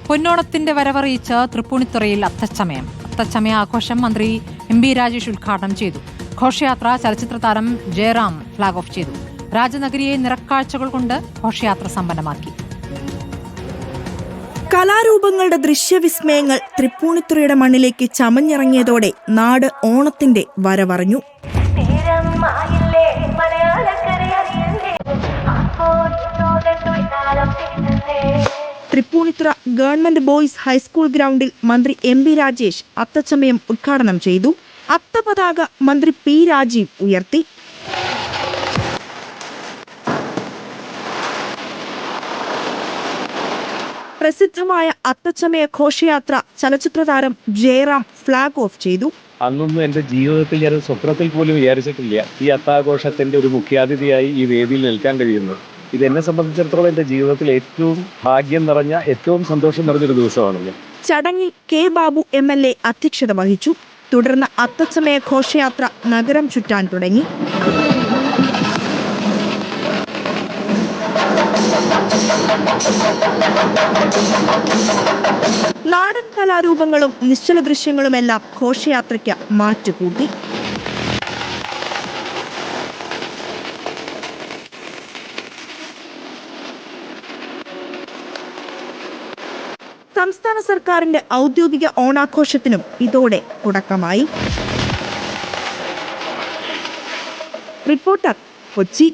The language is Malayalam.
പൊന്നോണത്തിന്റെ വരവറിയിച്ച് തൃപ്പൂണിത്തുറയിൽ അത്തച്ചമയം. അത്തച്ചമയ ആഘോഷം മന്ത്രി എം ബി രാജേഷ് ഉദ്ഘാടനം ചെയ്തു. ഘോഷയാത്ര ചലച്ചിത്ര താരം ജയറാം ഫ്ളാഗ് ഓഫ് ചെയ്തു. രാജനഗരിയെ നിറക്കാഴ്ചകൾ കൊണ്ട് ഘോഷയാത്ര സമ്പന്നമാക്കി. കലാരൂപങ്ങളുടെ ദൃശ്യവിസ്മയങ്ങൾ തൃപ്പൂണിത്തുറയുടെ മണ്ണിലേക്ക് ചമഞ്ഞിറങ്ങിയതോടെ നാട് ഓണത്തിന്റെ വരവറിഞ്ഞു. തൃപ്പൂണിത്തുറ ഗവൺമെന്റ് ബോയ്സ് ഹൈസ്കൂൾ ഗ്രൗണ്ടിൽ മന്ത്രി എം ബി രാജേഷ് അത്തച്ചമയം ഉദ്ഘാടനം ചെയ്തു. അത്തപതാക മന്ത്രി പി രാജീവ് ഉയർത്തി. പ്രസിദ്ധമായ അത്തച്ചമയ ഘോഷയാത്ര ചലച്ചിത്ര താരം ജയറാം ഫ്ളാഗ് ഓഫ് ചെയ്തു. അന്നൊന്നും എൻ്റെ ജീവിതത്തിൽ ഞാൻ സ്വപ്നത്തിൽ പോലും വിചാരിച്ചിട്ടില്ല ഈ അത്താഘോഷത്തിന്റെ ഒരു മുഖ്യാതിഥിയായി ഈ വേദിയിൽ നിൽക്കാൻ കഴിയുന്നത്. ഇതെന്നെ സംബന്ധിച്ചിടത്തോളം എൻ്റെ ജീവിതത്തിൽ ഏറ്റവും ഭാഗ്യം നിറഞ്ഞ, ഏറ്റവും സന്തോഷം നിറഞ്ഞൊരു ദിവസമാണ്. ചടങ്ങിൽ കെ ബാബു MLA അധ്യക്ഷത വഹിച്ചു. തുടർന്ന് അത്തച്ചമയ ഘോഷയാത്ര നഗരം ചുറ്റാൻ തുടങ്ങി. നാടൻ കലാരൂപങ്ങളും നിശ്ചല ദൃശ്യങ്ങളുമെല്ലാം ഘോഷയാത്രയ്ക്ക് മാറ്റുകൂട്ടി. സംസ്ഥാന സർക്കാരിന്റെ ഔദ്യോഗിക ഓണാഘോഷത്തിനും ഇതോടെ തുടക്കമായി. റിപ്പോർട്ടർ, കൊച്ചി.